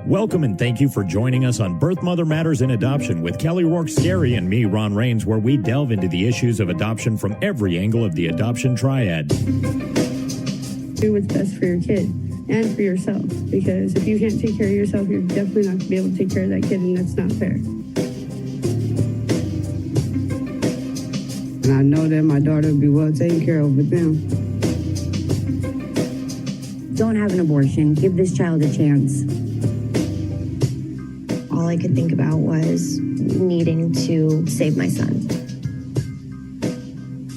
Welcome and thank you for joining us on Birth Mother Matters in Adoption with Kelly Rourke-Scary and me, Ron Rains, where we delve into the issues of adoption from every angle of the adoption triad. Do what's best for your kid and for yourself, because if you can't take care of yourself, you're definitely not going to be able to take care of that kid, and that's not fair. And I know that my daughter will be well taken care of with them. Don't have an abortion. Give this child a chance. All I could think about was needing to save my son.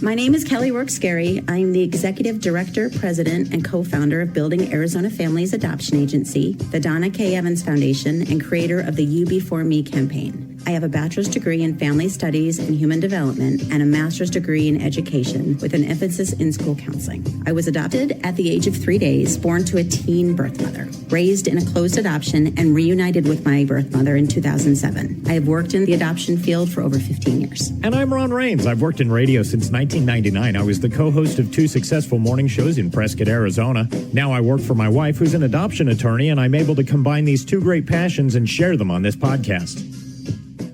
My name is Kelly Rourke-Scary. I'm the Executive Director, President, and co-founder of Building Arizona Families Adoption Agency, the Donna K. Evans Foundation, and creator of the You Before Me campaign. I have a bachelor's degree in family studies and human development and a master's degree in education with an emphasis in school counseling. I was adopted at the age of 3 days, born to a teen birth mother, raised in a closed adoption, and reunited with my birth mother in 2007. I have worked in the adoption field for over 15 years. And I'm Ron Rains. I've worked in radio since 1999. I was the co-host of 2 successful morning shows in Prescott, Arizona. Now I work for my wife, who's an adoption attorney, and I'm able to combine these 2 great passions and share them on this podcast.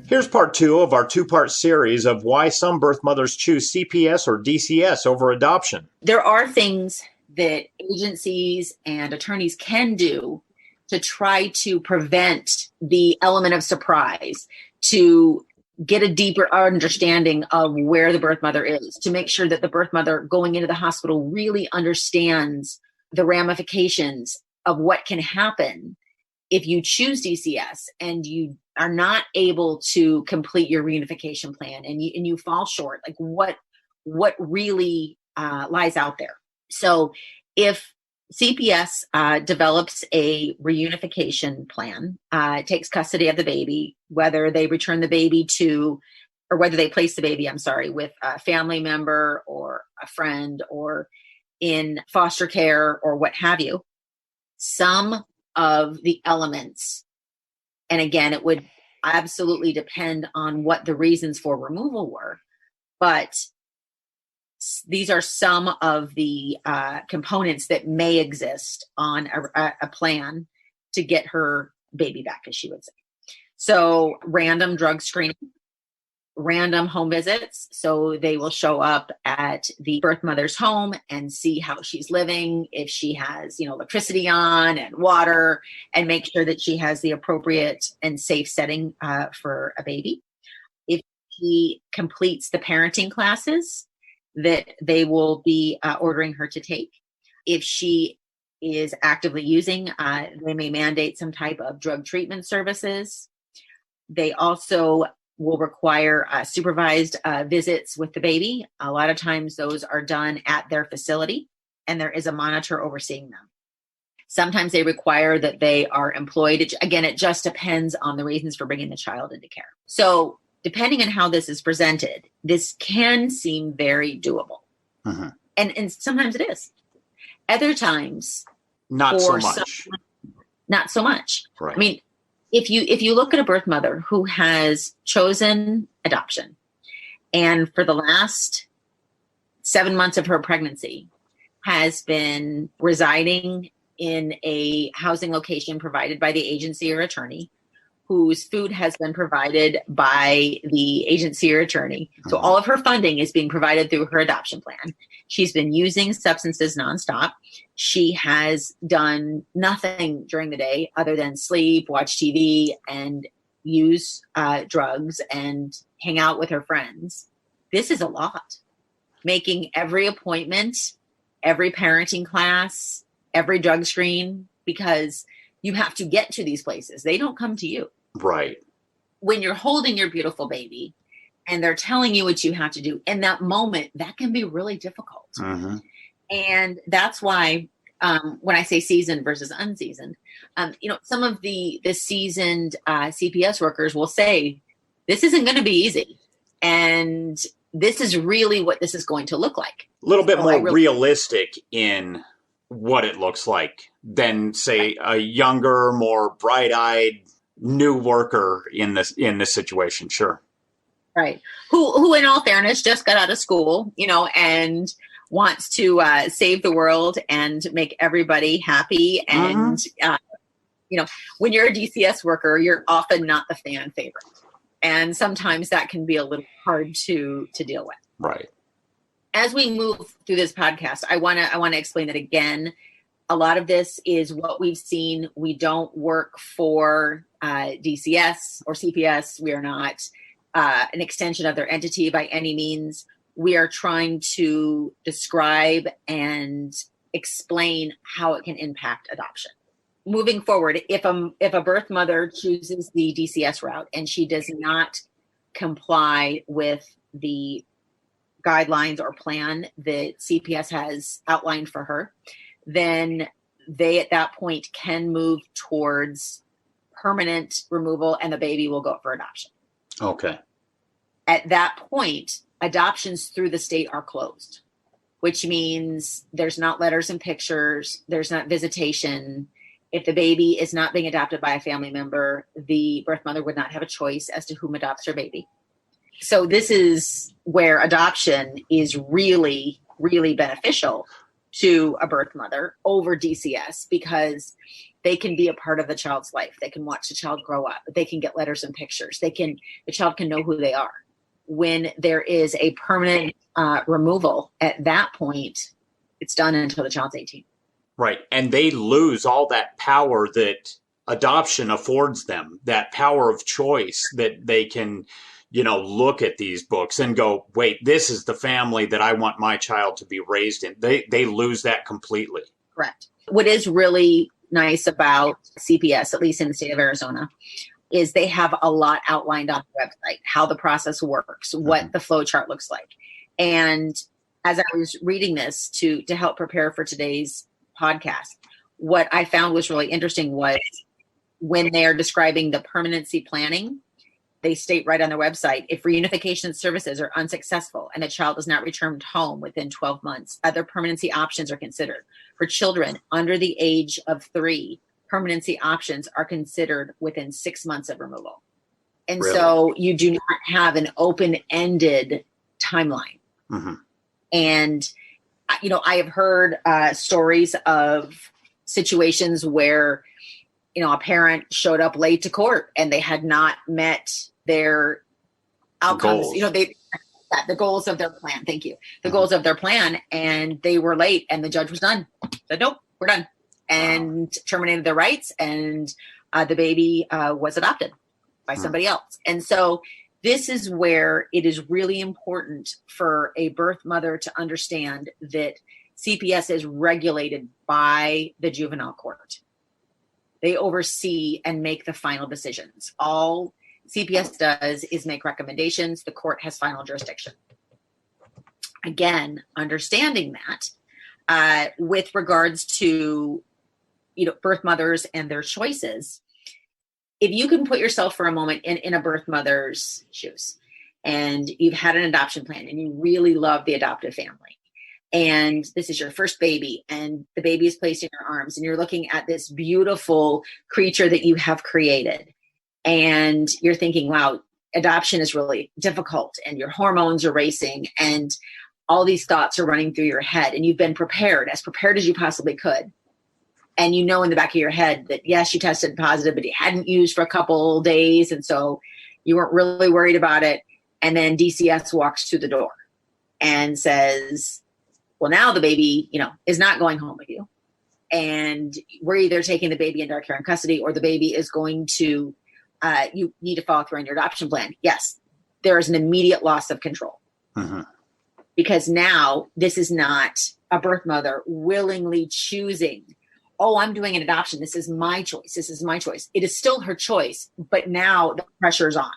Here's part 2 of our 2-part series of why some birth mothers choose CPS or DCS over adoption. There are things that agencies and attorneys can do to try to prevent the element of surprise, to get a deeper understanding of where the birth mother is, to make sure that the birth mother going into the hospital really understands the ramifications of what can happen if you choose DCS and you are not able to complete your reunification plan and you fall short. Like what really lies out there. So if CPS develops a reunification plan, takes custody of the baby, whether they return the baby to, or whether they place the baby, with a family member or a friend or in foster care or what have you, some of the elements, and again, it would absolutely depend on what the reasons for removal were, but these are some of the components that may exist on a plan to get her baby back, as she would say. So random drug screening, random home visits. So they will show up at the birth mother's home and see how she's living, if she has, electricity on and water, and make sure that she has the appropriate and safe setting for a baby. If she completes the parenting classes that they will be ordering her to take. If she is actively using, they may mandate some type of drug treatment services. They also will require supervised visits with the baby. A lot of times those are done at their facility and there is a monitor overseeing them. Sometimes they require that they are employed. It just depends on the reasons for bringing the child into care. So depending on how this is presented, this can seem very doable. Uh-huh. And sometimes it is. Other times, not so much. Not so much. Right. If you look at a birth mother who has chosen adoption and for the last 7 months of her pregnancy has been residing in a housing location provided by the agency or attorney, whose food has been provided by the agency or attorney. So all of her funding is being provided through her adoption plan. She's been using substances nonstop. She has done nothing during the day other than sleep, watch TV, and use drugs and hang out with her friends. This is a lot. Making every appointment, every parenting class, every drug screen, because you have to get to these places. They don't come to you. Right. When you're holding your beautiful baby and they're telling you what you have to do in that moment, that can be really difficult. Uh-huh. And that's why when I say seasoned versus unseasoned, some of the seasoned CPS workers will say, this isn't going to be easy. And this is really what this is going to look like. A little bit more realistic in what it looks like than, say, a younger, more bright-eyed new worker in this situation. Sure. Right. Who in all fairness just got out of school, and wants to save the world and make everybody happy and when you're a DCS worker, you're often not the fan favorite. And sometimes that can be a little hard to deal with. Right. As we move through this podcast, I want to explain that again. A lot of this is what we've seen. We don't work for DCS or CPS. We are not an extension of their entity by any means. We are trying to describe and explain how it can impact adoption. Moving forward, if a birth mother chooses the DCS route and she does not comply with the guidelines or plan that CPS has outlined for her, then they at that point can move towards permanent removal and the baby will go up for adoption. Okay. At that point, adoptions through the state are closed, which means there's not letters and pictures, there's not visitation. If the baby is not being adopted by a family member, the birth mother would not have a choice as to whom adopts her baby. So this is where adoption is really, really beneficial to a birth mother over DCS, because they can be a part of the child's life. They can watch the child grow up. They can get letters and pictures. The child can know who they are. When there is a permanent removal, at that point, it's done until the child's 18. Right. And they lose all that power that adoption affords them, that power of choice that they can, look at these books and go, wait, this is the family that I want my child to be raised in. They lose that completely. Correct. What is really nice about CPS, at least in the state of Arizona, is they have a lot outlined on the website, how the process works, what the flow chart looks like. And as I was reading this to help prepare for today's podcast, what I found was really interesting was when they are describing the permanency planning, they state right on their website, if reunification services are unsuccessful and the child is not returned home within 12 months, other permanency options are considered. For children under the age of 3, permanency options are considered within 6 months of removal. And Really? So you do not have an open-ended timeline. Mm-hmm. And, I have heard stories of situations where, a parent showed up late to court and they had not met their outcomes. The goals of their plan. Thank you. The goals of their plan, and they were late, and the judge was done. Said, nope, we're done, and terminated their rights, and the baby was adopted by somebody else. And so this is where it is really important for a birth mother to understand that CPS is regulated by the juvenile court. They oversee and make the final decisions. All CPS does is make recommendations. The court has final jurisdiction. Again, understanding that with regards to, birth mothers and their choices, if you can put yourself for a moment in a birth mother's shoes, and you've had an adoption plan and you really love the adoptive family, and this is your first baby, and the baby is placed in your arms, and you're looking at this beautiful creature that you have created, and you're thinking, wow, adoption is really difficult, and your hormones are racing, and all these thoughts are running through your head, and you've been prepared as you possibly could. And in the back of your head that, yes, you tested positive, but you hadn't used for a couple days, and so you weren't really worried about it. And then DCS walks through the door and says, well, now the baby, is not going home with you. And we're either taking the baby into our care and custody, or the baby is going to, you need to follow through on your adoption plan. Yes, there is an immediate loss of control. Mm-hmm. Because now this is not a birth mother willingly choosing, oh, I'm doing an adoption. This is my choice. This is my choice. It is still her choice, but now the pressure's on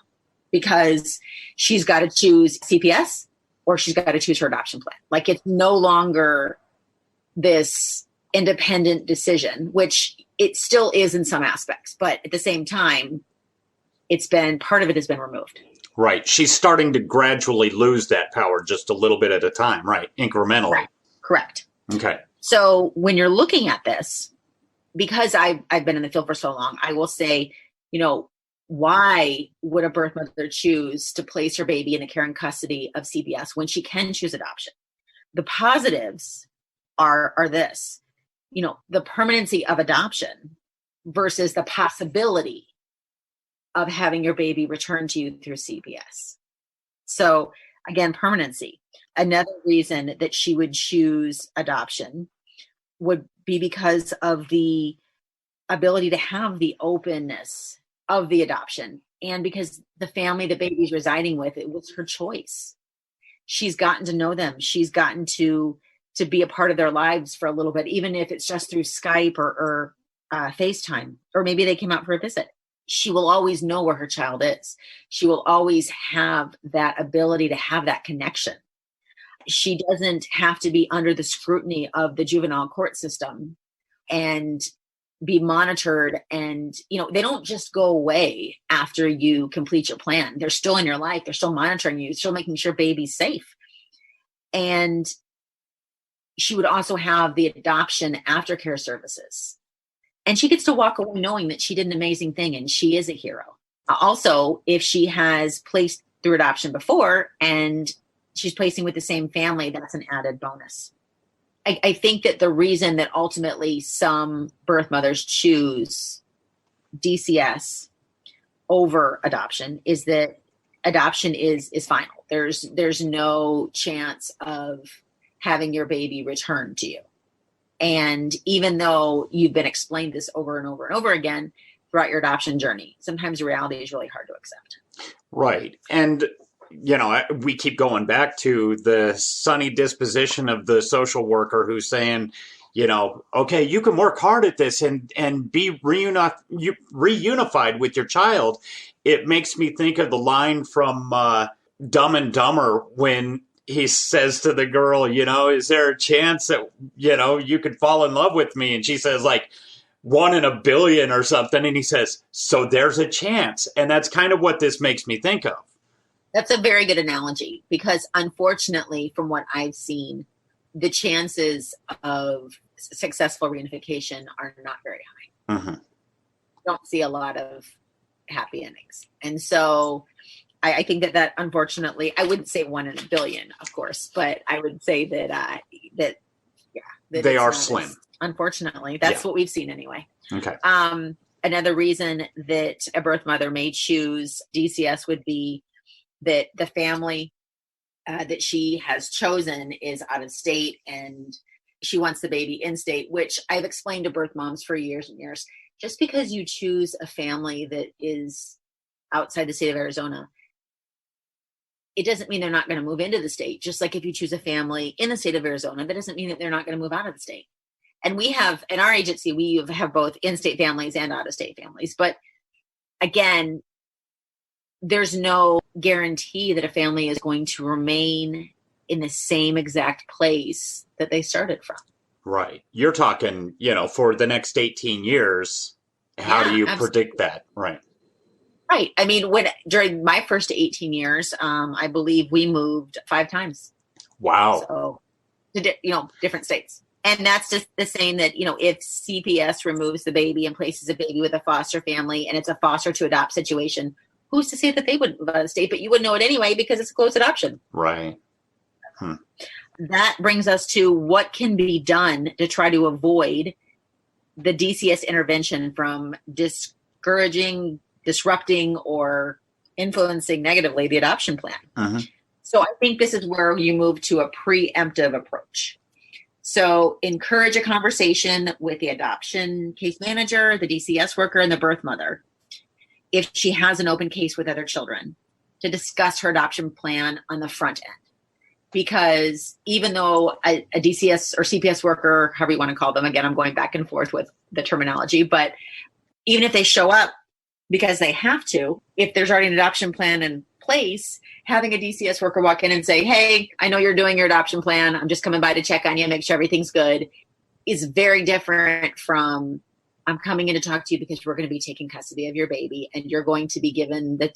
because she's got to choose CPS or she's got to choose her adoption plan. Like, it's no longer this independent decision, which it still is in some aspects, but at the same time, part of it has been removed. Right. She's starting to gradually lose that power just a little bit at a time, right? Incrementally. Correct. Okay. So when you're looking at this, because I've been in the field for so long, I will say, why would a birth mother choose to place her baby in the care and custody of CPS when she can choose adoption? The positives are this, the permanency of adoption versus the possibility of having your baby returned to you through CPS. So again, permanency. Another reason that she would choose adoption would be because of the ability to have the openness of the adoption, and because the family the baby's residing with, it was her choice. She's gotten to know them. She's gotten to be a part of their lives for a little bit, even if it's just through Skype or FaceTime, or maybe they came out for a visit. She will always know where her child is. She will always have that ability to have that connection. She doesn't have to be under the scrutiny of the juvenile court system and be monitored. And, they don't just go away after you complete your plan. They're still in your life. They're still monitoring you, still making sure baby's safe. And she would also have the adoption aftercare services. And she gets to walk away knowing that she did an amazing thing and she is a hero. Also, if she has placed through adoption before and she's placing with the same family, that's an added bonus. I think that the reason that ultimately some birth mothers choose DCS over adoption is that adoption is final. There's no chance of having your baby returned to you. And even though you've been explained this over and over and over again throughout your adoption journey, sometimes reality is really hard to accept. Right. And, we keep going back to the sunny disposition of the social worker who's saying, okay, you can work hard at this and be reunified with your child. It makes me think of the line from Dumb and Dumber when he says to the girl, is there a chance that, you could fall in love with me? And she says, like, 1 in a billion or something. And he says, so there's a chance. And that's kind of what this makes me think of. That's a very good analogy, because unfortunately, from what I've seen, the chances of successful reunification are not very high. Mm-hmm. Don't see a lot of happy endings. And so I think that unfortunately, I wouldn't say 1 in a billion, of course, but I would say that they are slim. Unfortunately, that's what we've seen anyway. Okay. Another reason that a birth mother may choose DCS would be that the family that she has chosen is out of state and she wants the baby in state, which I've explained to birth moms for years and years. Just because you choose a family that is outside the state of Arizona, it doesn't mean they're not going to move into the state. Just like if you choose a family in the state of Arizona, that doesn't mean that they're not going to move out of the state. And we have, in our agency, we have both in-state families and out-of-state families. But again, there's no guarantee that a family is going to remain in the same exact place that they started from. Right. You're talking, for the next 18 years, how do you predict that? Right. Right. I mean, during my first 18 years, I believe we moved 5 times. Wow. So, different states. And that's just the same that, if CPS removes the baby and places a baby with a foster family and it's a foster to adopt situation, who's to say that they wouldn't move out of the state, but you would know it anyway because it's a close adoption. Right. That brings us to what can be done to try to avoid the DCS intervention from discouraging, disrupting, or influencing negatively the adoption plan. Uh-huh. So I think this is where you move to a preemptive approach. So encourage a conversation with the adoption case manager, the DCS worker, and the birth mother, if she has an open case with other children, to discuss her adoption plan on the front end. Because even though a DCS or CPS worker, however you want to call them, again, I'm going back and forth with the terminology, but even if they show up because they have to, if there's already an adoption plan in place, having a DCS worker walk in and say, hey, I know you're doing your adoption plan. I'm just coming by to check on you, make sure everything's good, is very different from, I'm coming in to talk to you because we're going to be taking custody of your baby and you're going to be given the,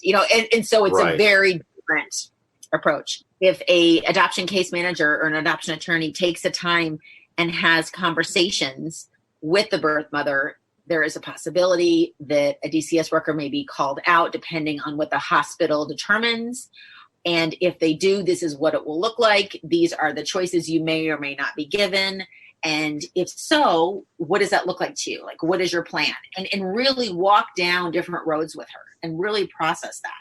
and so it's right. A very different approach. If a adoption case manager or an adoption attorney takes the time and has conversations with the birth mother, there is a possibility that a DCS worker may be called out depending on what the hospital determines. And if they do, this is what it will look like. These are the choices you may or may not be given. And if so, what does that look like to you? Like, what is your plan? And really walk down different roads with her and really process that.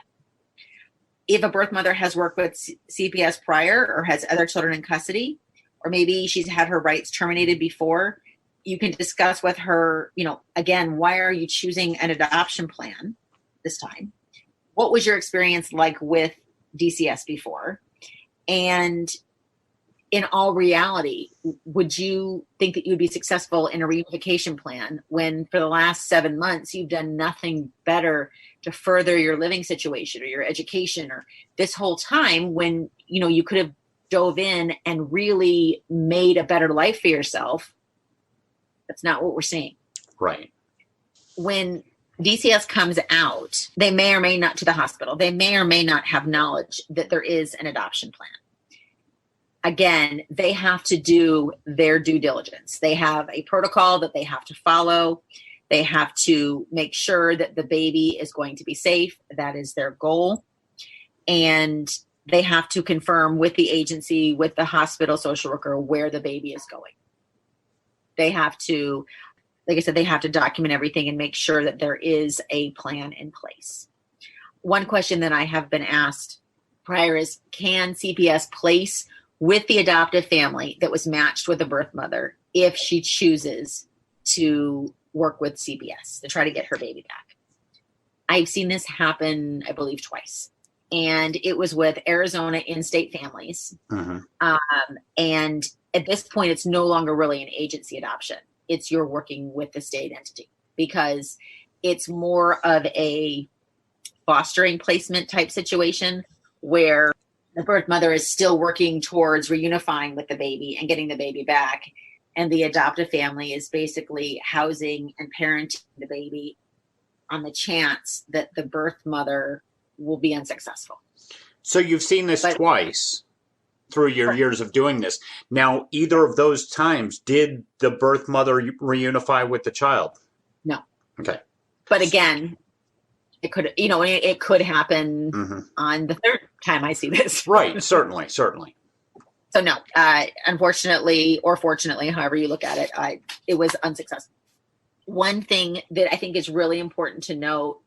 If a birth mother has worked with CPS prior or has other children in custody, or maybe she's had her rights terminated before, you can discuss with her, again, why are you choosing an adoption plan this time? What was your experience like with DCS before? And in all reality, would you think that you would be successful in a reunification plan when for the last 7 months you've done nothing better to further your living situation or your education, or this whole time when you could have dove in and really made a better life for yourself? That's not what we're seeing. Right. When DCS comes out, they may or may not to the hospital. They may or may not have knowledge that there is an adoption plan. Again, they have to do their due diligence. They have a protocol that they have to follow. They have to make sure that the baby is going to be safe. That is their goal. And they have to confirm with the agency, with the hospital social worker, where the baby is going. They have to, like I said, they have to document everything and make sure that there is a plan in place. One question that I have been asked prior is, can CPS place with the adoptive family that was matched with a birth mother if she chooses to work with CPS to try to get her baby back? I've seen this happen, I believe, twice. And it was with Arizona in-state families. Mm-hmm. And at this point, it's no longer really an agency adoption. It's you're working with the state entity, because it's more of a fostering placement type situation where the birth mother is still working towards reunifying with the baby and getting the baby back. And the adoptive family is basically housing and parenting the baby on the chance that the birth mother will be unsuccessful. So you've seen this twice through your years of doing this. Now, either of those times, did the birth mother reunify with the child? No. Okay. But again, it could happen Mm-hmm. on the third time I see this. Right. Certainly. So no, unfortunately, or fortunately, however you look at it, it was unsuccessful. One thing that I think is really important to note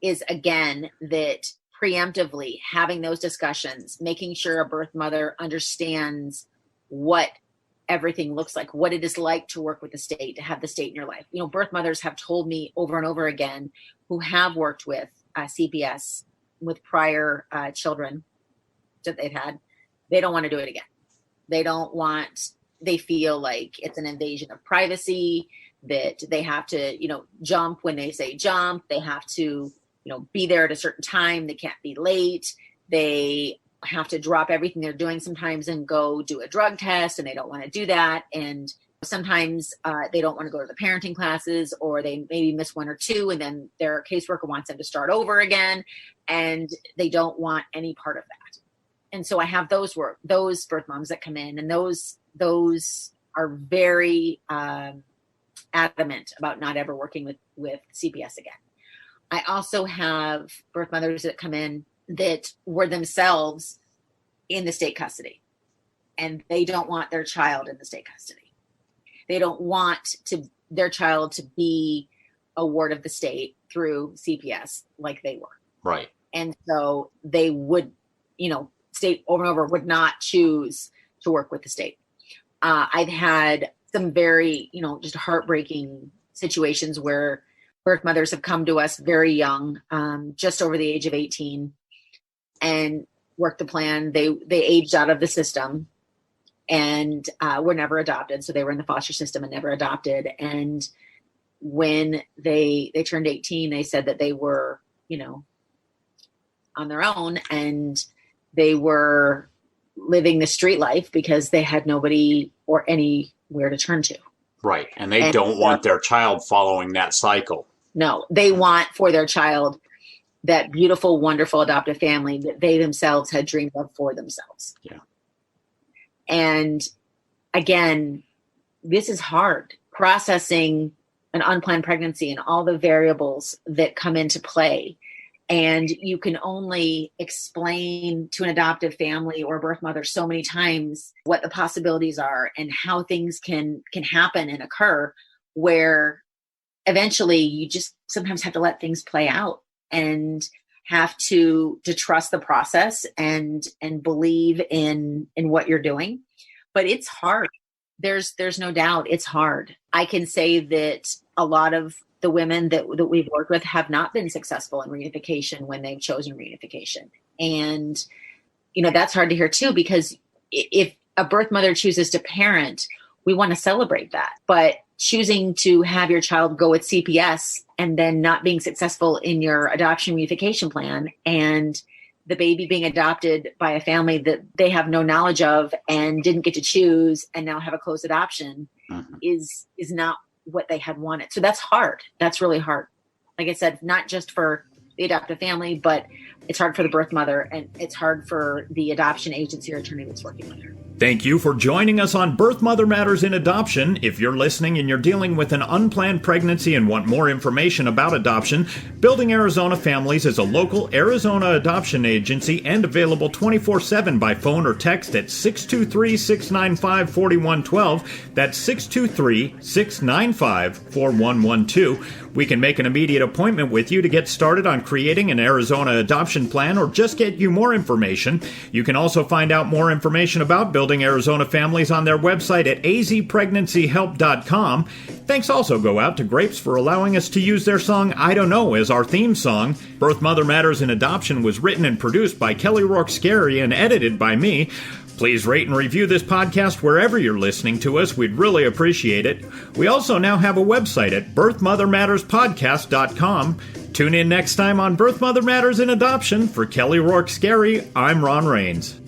is, again, that preemptively having those discussions, making sure a birth mother understands what everything looks like, what it is like to work with the state, to have the state in your life. Birth mothers have told me over and over again who have worked with CPS with prior children that they've had, they don't want to do it again. They feel like it's an invasion of privacy, that they have to, jump when they say jump. They have to, be there at a certain time. They can't be late. They have to drop everything they're doing sometimes and go do a drug test, and they don't want to do that. And sometimes they don't want to go to the parenting classes, or they maybe miss one or two, and then their caseworker wants them to start over again, and they don't want any part of that. And so I have those birth moms that come in, and those are very adamant about not ever working with CPS again. I also have birth mothers that come in that were themselves in the state custody, and they don't want their child in the state custody. They don't want their child to be a ward of the state through CPS like they were. Right. And so they would, state over and over would not choose to work with the state. I've had some very, just heartbreaking situations where birth mothers have come to us very young, just over the age of 18, and worked the plan. They aged out of the system and were never adopted. So they were in the foster system and never adopted. And when they turned 18, they said that they were, on their own, and they were living the street life because they had nobody or anywhere to turn to. Right. And they don't want their child following that cycle. No, they want for their child that beautiful, wonderful adoptive family that they themselves had dreamed of for themselves. Yeah. And again, this is hard, processing an unplanned pregnancy and all the variables that come into play. And you can only explain to an adoptive family or a birth mother so many times what the possibilities are and how things can happen and occur, where eventually you just sometimes have to let things play out and have to trust the process and believe in what you're doing. But it's hard. There's no doubt it's hard. I can say that a lot of the women that we've worked with have not been successful in reunification when they've chosen reunification. And, that's hard to hear too, because if a birth mother chooses to parent, we want to celebrate that. But choosing to have your child go with CPS and then not being successful in your adoption reunification plan, and the baby being adopted by a family that they have no knowledge of and didn't get to choose and now have a closed adoption, is not what they had wanted. So that's hard. That's really hard. Like I said, not just for the adoptive family, but it's hard for the birth mother, and it's hard for the adoption agency or attorney that's working with her. Thank you for joining us on Birth Mother Matters in Adoption. If you're listening and you're dealing with an unplanned pregnancy and want more information about adoption, Building Arizona Families is a local Arizona adoption agency and available 24/7 by phone or text at 623-695-4112. That's 623-695-4112. We can make an immediate appointment with you to get started on creating an Arizona adoption plan or just get you more information. You can also find out more information about Building Arizona Families on their website at azpregnancyhelp.com. Thanks also go out to Grapes for allowing us to use their song I Don't Know as our theme song. Birth Mother Matters in Adoption was written and produced by Kelly Rourke Scary and edited by me. Please rate and review this podcast wherever you're listening to us. We'd really appreciate it. We also now have a website at birthmothermatterspodcast.com. Tune in next time on Birth Mother Matters in Adoption. For Kelly Rourke Scary, I'm Ron Rains.